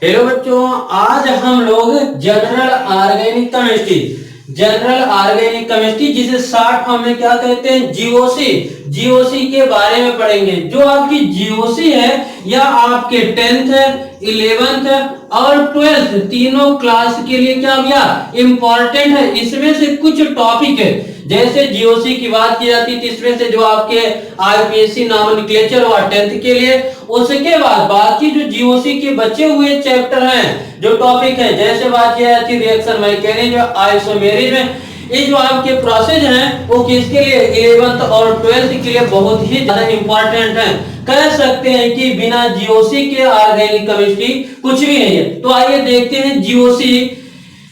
Hello बच्चों, आज हम लोग जनरल ऑर्गेनिक केमिस्ट्री जिसे शॉर्ट फॉर्म में क्या कहते हैं, जीओसी के बारे में पढ़ेंगे। जो आपकी जीओसी है या आपके 10th 11th और 12th तीनों क्लास के लिए क्या भैया इंपॉर्टेंट है। इसमें से कुछ टॉपिक है, जैसे जीओसी की बात की जाती है इसमें से जो आपके आईपीएससी नॉमेनक्लेचर हुआ 10th के लिए। उसके बाद बाकी जो जीओसी के बचे हुए चैप्टर हैं, जो टॉपिक है, जैसे बात की जाती है रिएक्शन मैकेनिज्म, आइसोमेरिज्म, ये जो आपके प्रोसेस हैं वो किसके लिए 11th और 12th के लिए बहुत ही ज्यादा इंपॉर्टेंट है। कह सकते हैं कि बिना जीओसी के ऑर्गेनिक केमिस्ट्री कुछ भी नहीं है। तो आइए देखते हैं जीओसी।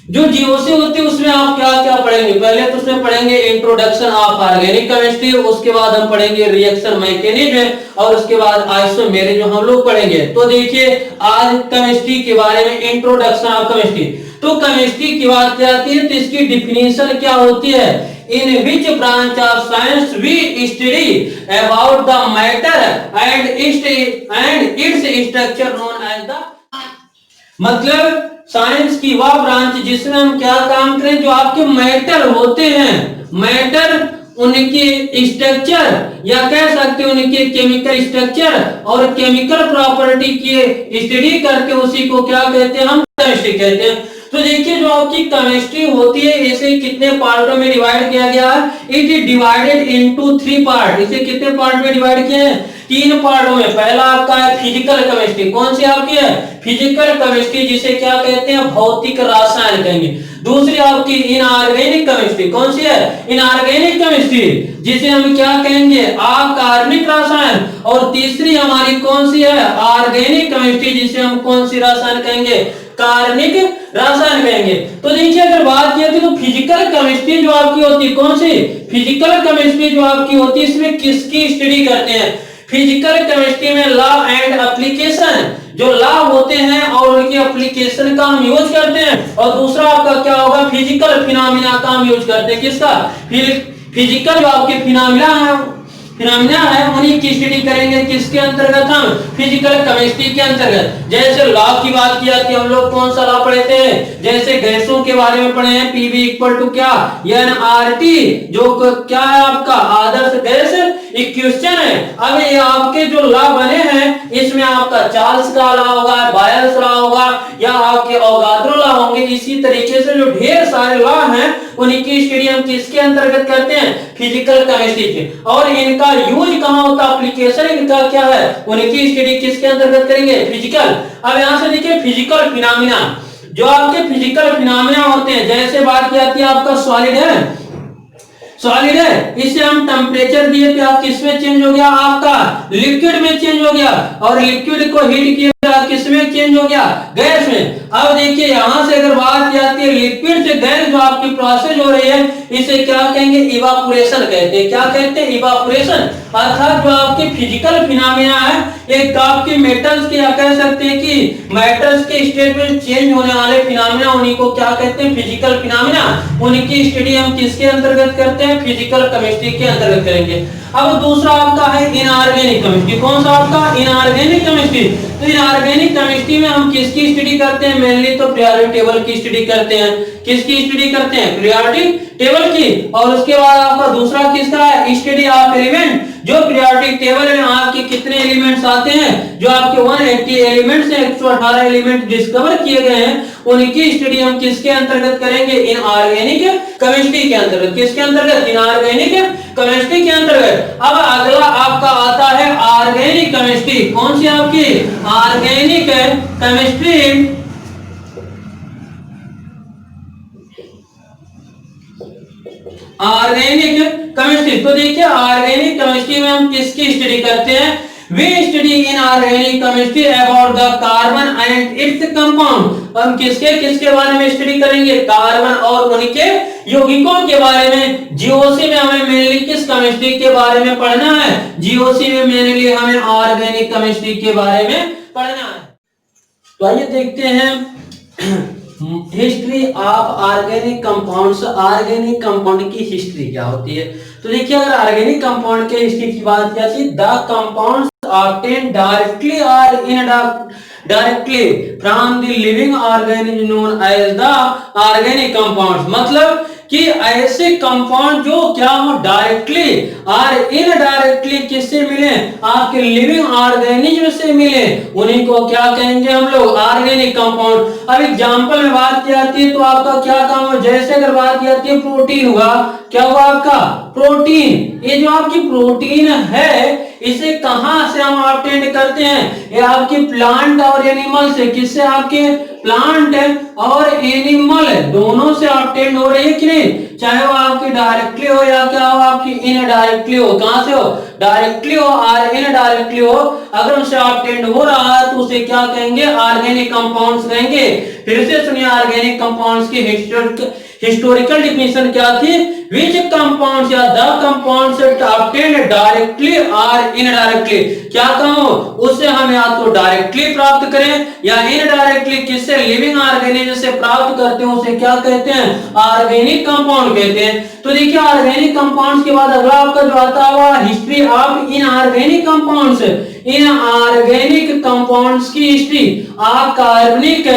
जो जीओसी होती है उसमें आप क्या क्या पढ़ेंगे। पहले तो उसमें पढ़ेंगे इंट्रोडक्शन ऑफ ऑर्गेनिक केमिस्ट्री, उसके बाद हम पढ़ेंगे रिएक्शन मैकेनिज्म और उसके बाद आइसोमेरिज्म हम लोग पढ़ेंगे। तो देखिए आज केमिस्ट्री के बारे में इंट्रोडक्शन ऑफ केमिस्ट्री। तो केमिस्ट्री की बात की जाती है तो इसकी डिफिनीशन क्या होती है, in which branch of science we study about the matter and its structure known as the, मतलब साइंस की वह ब्रांच जिसमें हम क्या काम करें, जो आपके मैटर होते हैं, मैटर उनके स्ट्रक्चर या कह सकते हैं उनके केमिकल स्ट्रक्चर और केमिकल प्रॉपर्टी की स्टडी करके उसी को क्या कहते हैं, हम केमिस्ट्री कहते हैं। तो देखिए जो आपकी केमिस्ट्री होती है इसे कितने पार्टों में डिवाइड किया गया है, it is divided into 3 part. इसे कितने पार्ट में डिवाइड किए हैं, 3 पार्टों में। पहला आपका है फिजिकल केमिस्ट्री। कौन सी आपकी है, फिजिकल केमिस्ट्री, जिसे क्या कहते हैं, भौतिक रसायन कहेंगे। दूसरी आपकी इनऑर्गेनिक केमिस्ट्री। कौन सी है, इनऑर्गेनिक केमिस्ट्री, जिसे हम क्या कहेंगे, अकार्बनिक रसायन। और तीसरी हमारी कौन सी है, ऑर्गेनिक केमिस्ट्री, जिसे हम कौन सी रसायन कहेंगे, कार्बनिक रसायन कहेंगे। तो देखिए अगर बात की तो फिजिकल केमिस्ट्री जो आपकी होती है, कौन सी फिजिकल केमिस्ट्री जो आपकी होती है, इसमें किसकी स्टडी करते हैं। फिजिकल केमिस्ट्री में लॉ एंड एप्लीकेशन, जो लॉ होते हैं और उनके एप्लीकेशन का हम यूज करते हैं। और दूसरा आपका क्या होगा, फिजिकल फिनोमिना का हम यूज करते हैं। किसका, फिजिकल जो आपके फिनोमिना है उन्हीं की स्टडी करेंगे। किसके अंतर्गत, हम फिजिकल केमिस्ट्री के अंतर्गत। जैसे लॉ की बात की जाती है, हम लोग कौन सा लॉ पढ़े थे, जैसे गैसों के बारे में पढ़े हैं, पीवी इक्वल टू क्या, एनआरटी, जो क्या है आपका आदर्श गैस इक्वेशन है। अब ये आपके जो लॉ बने हैं इसमें आपका चार्ल्स का लॉ होगा, बायल्स लॉ होगा या आपके अवोगाड्रो लॉ होंगे। इसी तरीके से जो ढेर सारे लॉ हैं उन्हीं की स्टडी हम किसके अंतर्गत करते हैं, फिजिकल केमिस्ट्री के। और इनका यूज कहां होता है, एप्लीकेशन इनका क्या है, उनकी स्टडी किसके अंतर्गत करेंगे, फिजिकल। अब यहां से देखिए फिजिकल फिनोमिना, जो आपके फिजिकल फिनोमिना होते हैं, जैसे बात की जाती है आपका सॉलिड है, इसे हम टेम्परेचर दिए थे, आप किसमें चेंज हो गया, आपका लिक्विड में चेंज हो गया। और लिक्विड को हीट किया किसमें चेंज हो गया, गैस में। अब देखिए यहां से अगर बात की जाती है लिक्विड से गैस जो आपकी प्रोसेस हो रही है, इसे क्या कहेंगे, इवापोरेशन कहते हैं। क्या कहते हैं, इवापोरेशन। अर्थात जो आपके फिजिकल फिनोमिना है, एक आपके मेटल्स के, या कह सकते हैं कि मैटर्स के स्टेट में चेंज होने वाले फिनोमिना, उन्हीं को क्या कहते हैं, फिजिकल फिनोमिना। उनकी स्टडी हम किसके अंतर्गत करते हैं, फिजिकल केमिस्ट्री के अंतर्गत करेंगे। अब दूसरा आपका है इनऑर्गेनिक केमिस्ट्री। कौन सा आपका, इनऑर्गेनिक केमिस्ट्री। तो इनऑर्गेनिक केमिस्ट्री में हम किसकी स्टडी करते हैं, मेनली तो पीरियोडिक टेबल की स्टडी करते हैं। किसकी स्टडी करते हैं, पीरियोडिक टेबल की। और उसके बाद आपका दूसरा किसका है, स्टडी ऑफ एलिमेंट, जो पीरियोडिक टेबल में आपके कितने एलिमेंट्स आते हैं, जो आपके 180 एलिमेंट्स हैं, 118 एलिमेंट डिस्कवर किए गए हैं, उनकी स्टडी हम किसके अंतर्गत करेंगे, इनऑर्गेनिक केमिस्ट्री के अंतर्गत। किसके अंतर्गत, इनऑर्गेनिक केमिस्ट्री के अंतर्गत। अब अगला आपका आता है ऑर्गेनिक केमिस्ट्री। कौन सी आपकी, ऑर्गेनिक केमिस्ट्री। ऑर्गेनिक केमिस्ट्री, तो देखिए ऑर्गेनिक केमिस्ट्री में हम किसकी स्टडी करते हैं, we study in organic chemistry about the carbon and its compound. हम किसके बारे में स्टडी करेंगे, कार्बन और उनके यौगिकों के बारे में। जीओसी में हमें मेनली किस केमिस्ट्री के बारे में पढ़ना है, जीओसी में मेनली हमें ऑर्गेनिक केमिस्ट्री के बारे में पढ़ना है। तो आइए देखते हैं history of organic compounds. Organic compound की हिस्ट्री क्या होती है। तो देखिए अगर ऑर्गेनिक कंपाउंड के हिस्ट्री की बात की जाती है, the compounds obtained directly or indirectly from the living organism known as the organic compounds। मतलब कि ऐसे कंपाउंड जो क्या हो डायरेक्टली और इनडायरेक्टली किससे मिले, आपके लिविंग ऑर्गेनिज्म से मिले, उन्हीं को क्या कहेंगे हम लोग, ऑर्गेनिक कंपाउंड। अब एग्जांपल में बात की जाती है तो आपका क्या काम हो, जैसे अगर बात की जाती है प्रोटीन हुआ, क्या हुआ आपका प्रोटीन। ये जो आपकी प्रोटीन है इसे कहां से हम ऑब्टेन करते हैं, ये आपके प्लांट और एनिमल से। किससे, आपके प्लांट और एनिमल दोनों से ऑब्टेन हो रही है कि नहीं, चाहे वो आपकी डायरेक्टली हो या क्या हो आपकी इनडायरेक्टली हो। कहां से हो, डायरेक्टली हो और इनडायरेक्टली हो, अगर उनसे ऑब्टेन हो रहा है तो उसे क्या कहेंगे, ऑर्गेनिक कंपाउंड्स कहेंगे। फिर से सुनिए, ऑर्गेनिक कंपाउंड्स की हिस्टोरिकल डिफिनेशन क्या थी, विच कंपाउंड्स या द कंपाउंड्स ऑब्टेन्ड डायरेक्टली और इनडायरेक्टली। क्या कहो, उससे हम या तो डायरेक्टली प्राप्त करें या इनडायरेक्टली किससे, लिविंग ऑर्गेनिज्म से प्राप्त करते हैं, उसे क्या कहते हैं, ऑर्गेनिक कंपाउंड कहते हैं। तो देखिए ऑर्गेनिक कंपाउंड्स के बाद अगला आपका जो आता है history of inorganic compounds. Inorganic compounds की हिस्ट्री, अकार्बनिक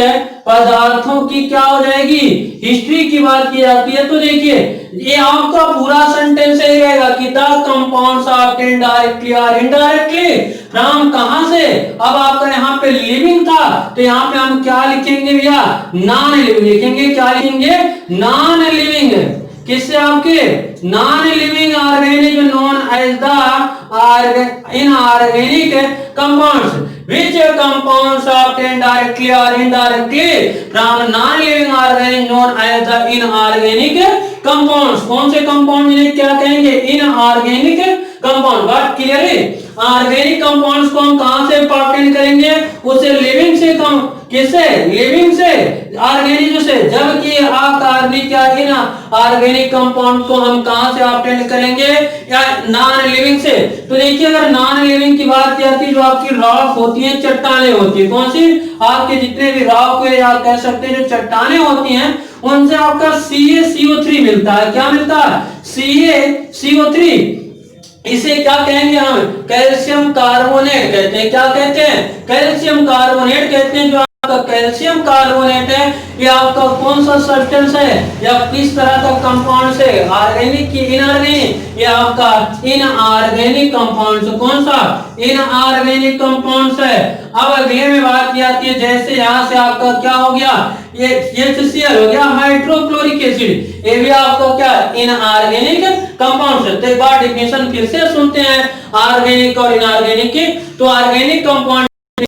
पदार्थों की क्या हो जाएगी, हिस्ट्री की बात की जाती है। तो देखिए ये आपका पूरा सेंटेंस यही रहेगा कि द कंपाउंड्स ऑब्टेन्ड डायरेक्टली और इनडायरेक्टली फ्रॉम, कहां से, अब आपका यहाँ पे लिविंग था तो यहाँ पे हम क्या लिखेंगे भैया, नॉन लिविंग लिखेंगे। क्या लिखेंगे, नॉन लिविंग। किससे, आपके non living organism known as the inorganic compounds, which compounds obtained directly or indirectly from non-living organisms known as the inorganic compounds। कौन से कंपाउंड जिन्हें क्या कहेंगे, इनऑर्गेनिक कंपाउंड। बात क्लियर है, ऑर्गेनिक कंपाउंड्स को हम कहां से ऑब्टेन करेंगे, उसे लिविंग से, कम किससे, लिविंग से, ऑर्गेनिज्म से। जबकि अकार्बनिक या इनऑर्गेनिक कंपाउंड को हम कहां से ऑब्टेन करेंगे, या नॉन लिविंग से। तो देखिए अगर नॉन लिविंग की बात की जाती है, जो आपकी रॉक होती है, चट्टाने होती है, कौन सी, आपके जितने भी रॉक हुए या कह सकते हैं जो चट्टाने होती हैं, उनसे आपका CaCO3 मिलता है। क्या मिलता है, CaCO3। इसे क्या कहेंगे हम, कैल्शियम कार्बोनेट कहते हैं। क्या कहते हैं, कैल्शियम कार्बोनेट कहते हैं। जो आपका कैल्शियम कार्बोनेट है ये आपका कौन सा सब्सटेंस है या किस तरह का कंपाउंड है, ऑर्गेनिक की इनऑर्गेनिक, ये आपका इनऑर्गेनिक कंपाउंड। कौन सा, इनऑर्गेनिक कंपाउंड है। अब अगले में बात की जाती है, जैसे यहाँ से आपका क्या हो गया, ये HCl हो गया, हाइड्रोक्लोरिक एसिड, ये भी आपको क्या, इनऑर्गेनिक कंपाउंड है। तो एक बार डिफिनेशन फिर से सुनते हैं ऑर्गेनिक और इनऑर्गेनिक की। तो ऑर्गेनिक कंपाउंड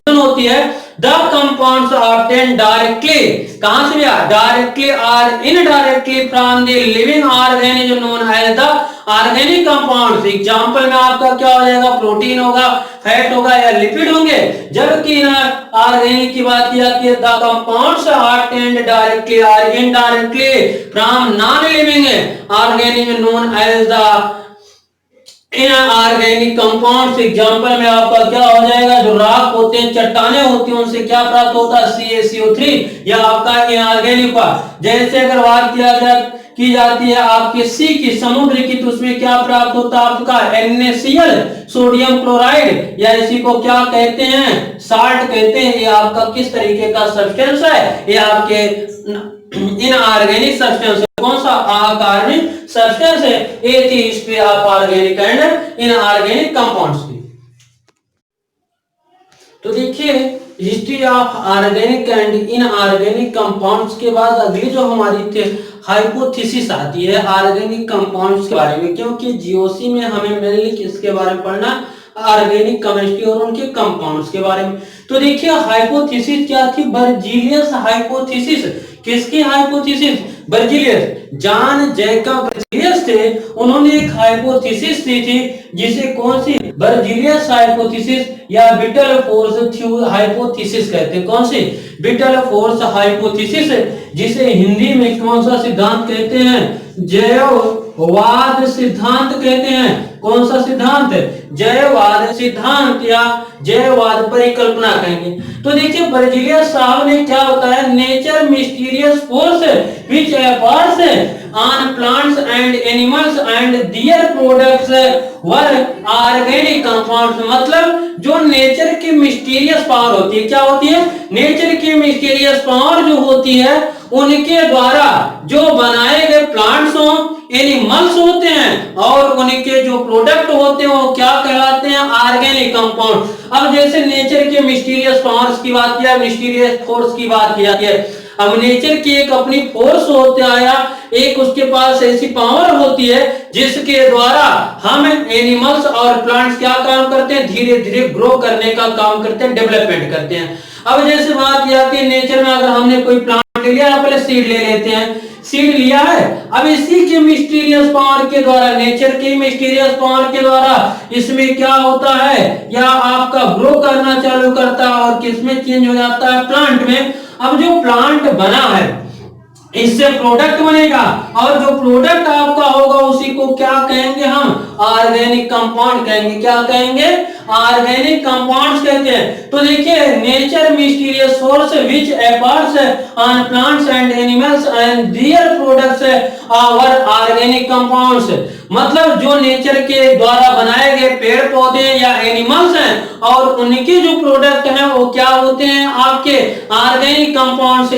होती है द कंपाउंड्स ऑब्टेन्ड डायरेक्टली, कहां से भैया, डायरेक्टली और indirectly from the living organism known as the organic compounds. Example में आपका क्या हो जाएगा, प्रोटीन होगा, फैट होगा या लिपिड होंगे। जबकि ऑर्गेनिक की बात की जाती है द कंपाउंड्स ऑब्टेन्ड डायरेक्टली और indirectly from non living organism known as the inorganic compounds. Example में आपका क्या हो जाएगा, जो राख होते हैं, चट्टाने होती हैं, उनसे क्या प्राप्त होता है, CaCO3, या आपका इनऑर्गेनिक का। जैसे अगर बात की जाती है आपके सी की, समुद्र की, तो उसमें क्या प्राप्त होता है आपका NaCl, सोडियम क्लोराइड, या इसी को क्या कहते हैं, साल्ट कहते हैं। ये आपका किस तरीके का सब्सटेंस है, ये आपके इनऑर्गेनिक सब्सटेंस। कौन सा, अकार्बनिक सब्सटेंस है। ये थी history of organic and inorganic compounds की। तो देखिए history of organic and inorganic compounds के बाद अगली जो हमारी थी हाइपोथेसिस आती है ऑर्गेनिक कंपाउंड्स के बारे में, क्योंकि जीओसी में हमें मेनली किसके बारे में पढ़ना, ऑर्गेनिक केमिस्ट्री और उनके कंपाउंड्स के बारे में। तो देखिए हाइपोथेसिस क्या थी, बर्जीलियस हाइपोथेसिस। किसकी hypothesis, Berzelius, John Jacob Berzelius थे, उन्होंने एक हाइपोथेसिस दी थी जिसे कौन सी, बर्जीलियस हाइपोथेसिस या विटल फोर्स हाइपोथेसिस कहते हैं। कौन सी, विटल फोर्स हाइपोथेसिस, जिसे हिंदी में कौन सा सिद्धांत कहते हैं, जैववाद सिद्धांत कहते हैं। कौन सा सिद्धांत, जैववाद सिद्धांत या जैववाद परिकल्पना कहेंगे। तो देखिए बर्जीलियस साहब ने क्या बताया, nature mysterious force which efforts on plants and animals and their products were organic compounds। मतलब जो नेचर की मिस्टीरियस पावर होती है, क्या होती है? नेचर की मिस्टीरियस पावर जो होती है उनके द्वारा जो बनाए गए प्लांट्स हो, एनिमल्स होते हैं और उनके जो प्रोडक्ट होते हैं वो क्या कहलाते हैं? Organic compound. अब जैसे नेचर के मिस्टीरियस पावर्स की बात किया, मिस्टीरियस फोर्स की बात की जाती है। अब नेचर की एक अपनी फोर्स होता है या एक उसके पास ऐसी पावर होती है जिसके द्वारा हम एनिमल्स और प्लांट्स क्या काम करते हैं? धीरे धीरे ग्रो करने का काम करते हैं, डेवलपमेंट करते हैं। अब जैसे बात की जाती है नेचर में, अगर हमने कोई प्लांट ले लिया, पहले सीड ले लेते हैं, सीड लिया है, अब इसी के मिस्टीरियस पावर के द्वारा, नेचर के मिस्टीरियस पावर के द्वारा इसमें क्या होता है या आपका ग्रो करना चालू करता है और किसमें चेंज हो जाता है? प्लांट में। अब जो प्लांट बना है इससे प्रोडक्ट बनेगा और जो प्रोडक्ट आपका होगा उसी को क्या कहेंगे? हम ऑर्गेनिक कंपाउंड कहेंगे। क्या कहेंगे? ऑर्गेनिक कंपाउंड्स कहते हैं। तो देखिए nature mysterious source which efforts on plants and animals and their products our organic compounds. मतलब जो नेचर के द्वारा बनाए गए पेड़ पौधे या एनिमल्स हैं और उनके जो प्रोडक्ट हैं वो क्या होते हैं? आपके ऑर्गेनिक कंपाउंड्स।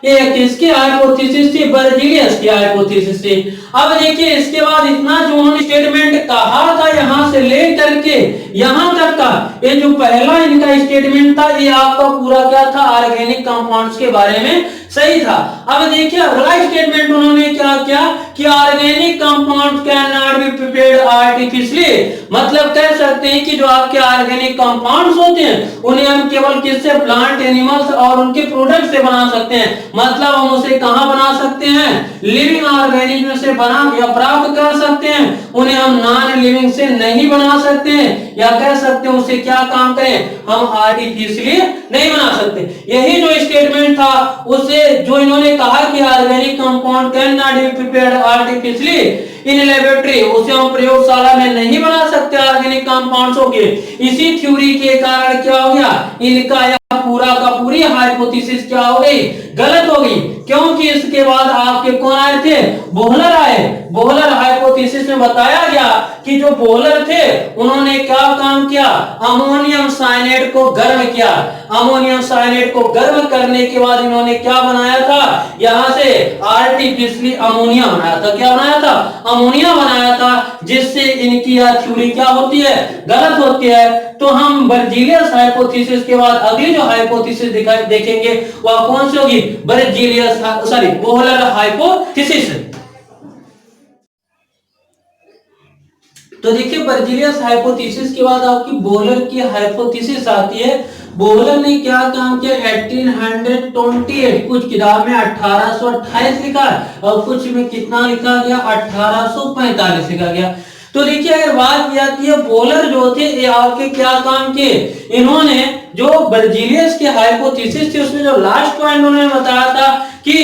किसकी हाइपोथेसिस थी? बर्जीलियस की हाइपोथेसिस थी। अब देखिए इसके बाद इतना जो उन्होंने स्टेटमेंट कहा था यहां से लेकर के यहां तक का, ये जो पहला इनका स्टेटमेंट था ये आपका पूरा क्या था? ऑर्गेनिक कंपाउंड्स के बारे में सही था। अब देखिए अगला स्टेटमेंट उन्होंने क्या किया कि organic compounds can not be prepared artificially. मतलब कह सकते हैं कि जो आपके ऑर्गेनिक कंपाउंड्स होते हैं उन्हें हम केवल किससे? प्लांट, एनिमल्स और उनके प्रोडक्ट से बना सकते हैं। मतलब हम उसे कहां बना सकते हैं? लिविंग ऑर्गेनिज्म से बना या प्राप्त कर सकते हैं, उन्हें हम नॉन लिविंग से नहीं बना सकते हैं, या कह सकते हैं उसे क्या काम करें? हम आर्टिफिशियली नहीं बना सकते। यही जो स्टेटमेंट था उसे जो इन्होंने कहा कि organic compound can not be prepared artificially in laboratory, उसे हम प्रयोगशाला में नहीं बना सकते ऑर्गेनिक कंपाउंड्स के। इसी थ्योरी के कारण क्या हो गया? इनका पूरा का पूरी हाइपोथेसिस क्या हो गई? गलत हो गई। क्योंकि इसके बाद आपके कौन आए थे? बोहलर आए। बोहलर हाइपोथेसिस में बताया गया कि जो बोहलर थे उन्होंने क्या काम किया? अमोनियम साइनेट को गर्म किया। अमोनियम साइनेट को गर्म करने के बाद इन्होंने क्या बनाया था? यहां से आर्टिफिशियली अमोनिया बनाया था। क्या बनाया था? अमोनिया बनाया था, जिससे इनकी यह थ्योरी क्या होती है? गलत होती है। तो हम बर्जीलियस हाइपोथेसिस के बाद अगली जो हाइपोथेसिस देखेंगे वह कौन सी होगी? बोहलर हाइपोथेसिस। तो देखिए बर्जीलियस हाइपोथेसिस के बाद आपकी बोहलर की हाइपोथेसिस आती है। बोहलर ने क्या काम किया? 1828 कुछ किताब में 1828 लिखा और कुछ में कितना लिखा गया? 1845 लिखा गया। तो देखिए अगर बात की जाती है बोहलर जो थे ये आपके क्या काम किए? इन्होंने जो बर्जीलियस की हाइपोथेसिस थी उसमें जो लास्ट पॉइंट उन्होंने बताया था कि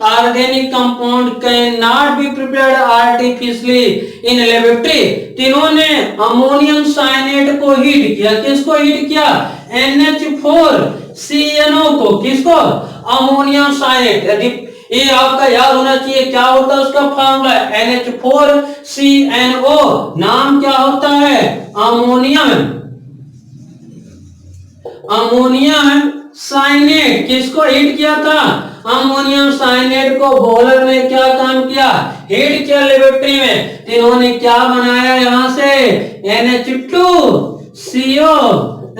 organic compound can not be prepared artificially in laboratory. तो इन्होंने अमोनियम साइनेट को हीट किया। किसको हीट किया? NH4CNO को। किसको? Ammonium cyanate. ये आपका याद होना चाहिए क्या होता है उसका फॉर्मूला? NH4CNO। नाम क्या होता है? Ammonium cyanate. किसको हीट किया था? अमोनियम साइनेट को बोहलर ने क्या काम किया? हीट किया लेबोरेटरी में। इन्होंने क्या बनाया? यहां से NH2CO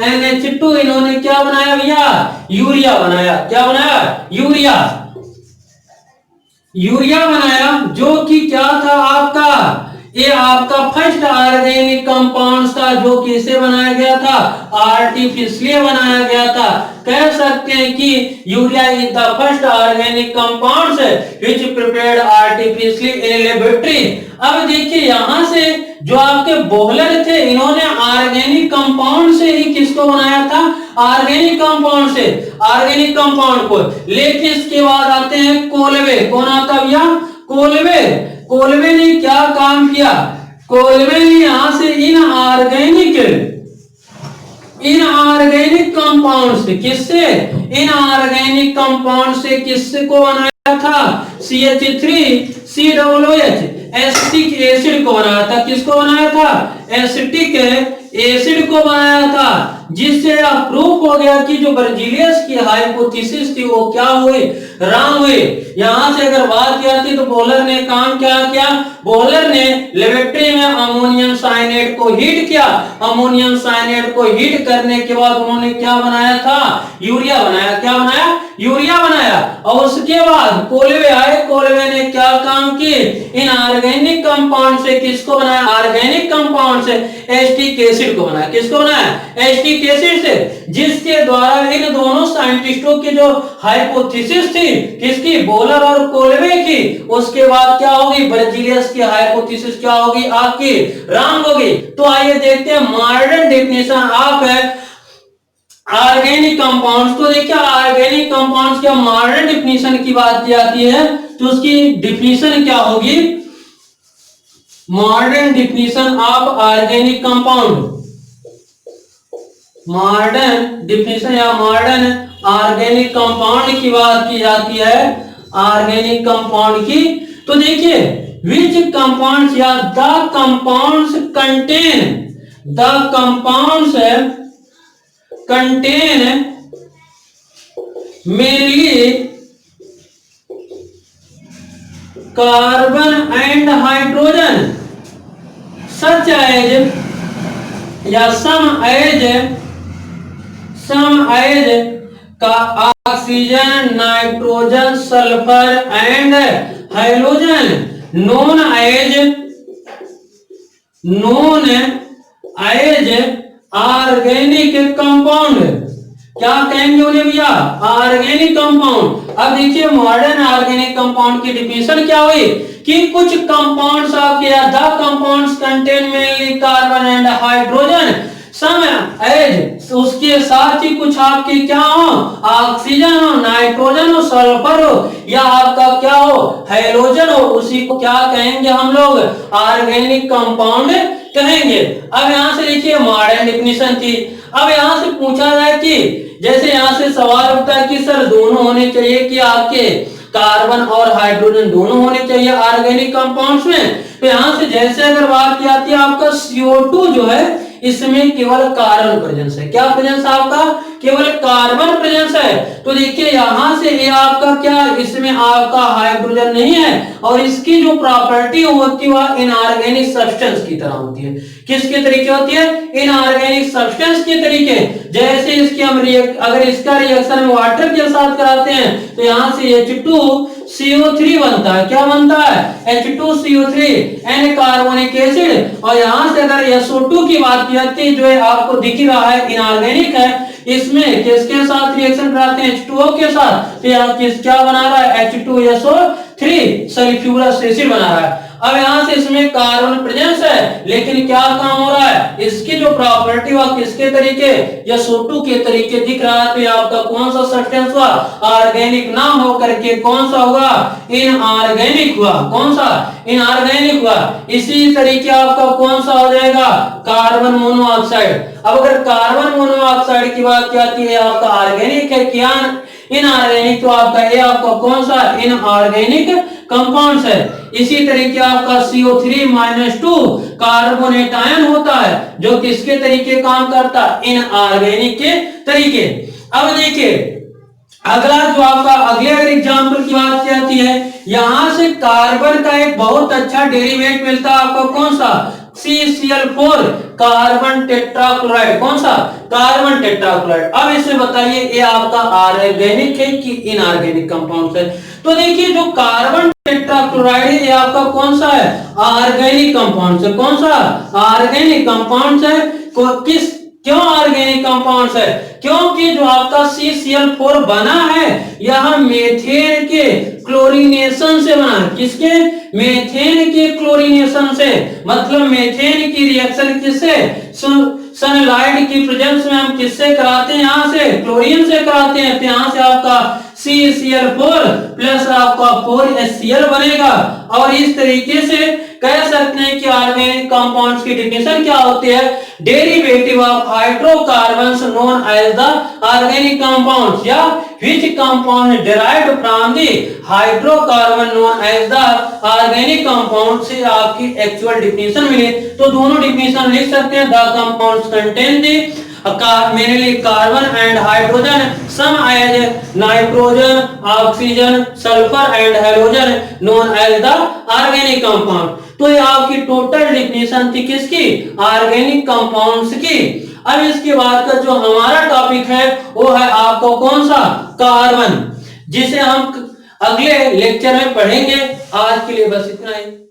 NH2 इन्होंने क्या बनाया भैया? यूरिया बनाया। क्या बनाया? यूरिया बनाया, जो कि क्या था आपका? ये आपका फर्स्ट ऑर्गेनिक कंपाउंड था जो किसे बनाया गया था? आर्टिफिशियली बनाया गया था। कह सकते हैं कि urea is the first organic compounds which prepared artificially in laboratory. अब देखिए यहां से जो आपके बोहलर थे इन्होंने ऑर्गेनिक कंपाउंड से ही किसको बनाया था? ऑर्गेनिक कंपाउंड से, ऑर्गेनिक कंपाउंड को। लेकिन इसके बाद आते हैं कोलवे। कौन आता भैया? कोलवे। कोलवे ने क्या काम किया? कोलवे ने यहां से इनऑर्गेनिक कंपाउंड से किससे? इनऑर्गेनिक कंपाउंड से किसको बनाया? था CH3COOH एसिटिक एसिड को बनाया था। किसको बनाया था? एसिटिक एसिड को बनाया था, जिससे प्रूफ हो गया कि जो बर्जीलियस की हाइपोथेसिस थी वो क्या हुई? रॉन्ग हुई। यहां से अगर बात की जाती तो बोहलर ने काम क्या किया? बोहलर ने लेबोरेटरी में अमोनियम साइनेट को हीट किया। अमोनियम साइनेट को हीट करने के बाद उन्होंने क्या बनाया था? यूरिया बनाया। क्या बनाया? यूरिया बनाया। और उसके बाद कोलवे आए। कोलवे ने क्या काम किए? इनऑर्गेनिक कंपाउंड से किसको बनाया? ऑर्गेनिक कंपाउंड से एसिटिक एसिड को बनाया। किसको बनाया? एसिटिक एसिड से, जिसके द्वारा इन दोनों साइंटिस्टों की जो हाइपोथेसिस थी, किसकी? बोहलर और कोलवे की, उसके बाद क्या होगी? बर्जीलियस की हाइपोथेसिस क्या होगी? आपकी रॉन्ग होगी। तो आइए देखते हैं modern definition of organic compounds. तो देखिए ऑर्गेनिक कंपाउंड्स का मॉडर्न डेफिनेशन की बात की जाती है तो उसकी डेफिनेशन क्या होगी? Modern definition of organic compound, modern definition या मॉडर्न ऑर्गेनिक कंपाउंड की बात की जाती है, ऑर्गेनिक कंपाउंड की। तो देखिए विच कंपाउंड्स या the compounds contain, the compounds contain mainly carbon and hydrogen such as या some as का oxygen, nitrogen, sulphur and hydrogen, known as organic compound. क्या कहेंगे उन्हें भैया? Organic compound. अब देखिए मॉडर्न ऑर्गेनिक कंपाउंड की डिफिनेशन क्या हुई कि कुछ कंपाउंड्स आपके the compounds contain mainly carbon and hydrogen, some as उसके साथ ही कुछ आपके क्या हो? ऑक्सीजन हो, नाइट्रोजन हो, सल्फर हो, या आपका क्या हो? हाइड्रोजन हो। उसी को क्या कहेंगे हम लोग? ऑर्गेनिक कंपाउंड कहेंगे। अब यहां से देखिए मॉडर्न डेफिनेशन थी। अब यहां से पूछा जाए कि जैसे यहां से सवाल उठता है कि सर दोनों होने चाहिए कि आपके कार्बन और हाइड्रोजन दोनों होने चाहिए ऑर्गेनिक कंपाउंड्स में। तो यहां से जैसे अगर बात की जाती है आपका CO2 जो है इसमें केवल कार्बन प्रेजेंस है। क्या प्रेजेंस आपका? केवल कार्बन प्रेजेंस है। तो देखिए यहां से ये आपका क्या, इसमें आपका हाइड्रोजन नहीं है और इसकी जो प्रॉपर्टी होती है वह इनऑर्गेनिक सब्सटेंस की तरह होती है। किसके तरीके होती है? इनऑर्गेनिक सब्सटेंस के तरीके। जैसे इसके हम अगर इसका रिएक्शन वाटर के साथ कराते हैं तो यहां से H2CO3 बनता है। क्या बनता है? H2CO3 N carbonic acid. और यहां से अगर SO2 की बात की जाती है जो है आपको दिख रहा है इनऑर्गेनिक है, इसमें किसके साथ रिएक्शन कराते हैं? H2O के साथ। तो यहाँ क्या बना रहा है? H2SO3 सल्फ्यूरस एसिड बना रहा है। अब यहां से इसमें कार्बन प्रेजेंस है, लेकिन क्या काम हो रहा है? इसकी जो प्रॉपर्टी हुआ किसके तरीके? SO2 के तरीके दिख रहा है। तो आपका कौन सा सब्सटेंस हुआ? ऑर्गेनिक ना हो करके कौन सा होगा? इनऑर्गेनिक हुआ। कौन सा? इनऑर्गेनिक हुआ। इसी तरीके आपका कौन सा हो जाएगा? Carbon monoxide. अब अगर कार्बन मोनोऑक्साइड की बात की जाती है आपका ऑर्गेनिक है क्या इनऑर्गेनिक? तो आपका ये आपका कौन सा? इनऑर्गेनिक कंपाउंड्स है। इसी तरीके आपका CO3-2 कार्बोनेट आयन होता है जो किसके तरीके काम करता है? इनऑर्गेनिक के तरीके। अब देखिए अगला जो आपका अगले अगर एग्जांपल की बात की जाती है, यहां से कार्बन का एक बहुत अच्छा डेरिवेट मिलता है आपको। कौन सा? CCl4 carbon tetrachloride. कौन सा? Carbon tetrachloride. अब इसमें बताइए ये आपका ऑर्गेनिक है कि इनऑर्गेनिक कंपाउंड है? तो देखिए जो कार्बन टेट्राक्लोराइड है ये आपका कौन सा है? ऑर्गेनिक कंपाउंड है। कौन सा? ऑर्गेनिक कंपाउंड है। किस क्यों ऑर्गेनिक कंपाउंड्स है? क्योंकि जो आपका CCl4 बना है यह मेथेन के क्लोरीनेशन से बना है। किसके? मेथेन के क्लोरीनेशन से। मतलब मेथेन की रिएक्शन किससे? सनलाइट की प्रेजेंस में हम किससे कराते हैं? यहाँ से क्लोरीन से कराते हैं। तो यहाँ से आपका CCl4 प्लस आपका 4HCl बनेगा। और इस तरीके से कह सकते हैं कि ऑर्गेनिक कंपाउंड्स की डेफिनेशन क्या होती है? Derivative of hydrocarbons known as the organic compounds, या which compound derived from the hydrocarbon known as the organic compound से आपकी एक्चुअल डिफिनेशन मिले। तो दोनों डिफिनेशन लिख सकते हैं। The compounds contain the mainly carbon and hydrogen, some as nitrogen, oxygen, sulfur and halogen known as the organic compound। तो ये आपकी टोटल डिफिनेशन थी किसकी? ऑर्गेनिक कंपाउंड्स की। अब इसके बाद का जो हमारा टॉपिक है वो है आपको कौन सा? कार्बन, जिसे हम अगले लेक्चर में पढ़ेंगे। आज के लिए बस इतना ही।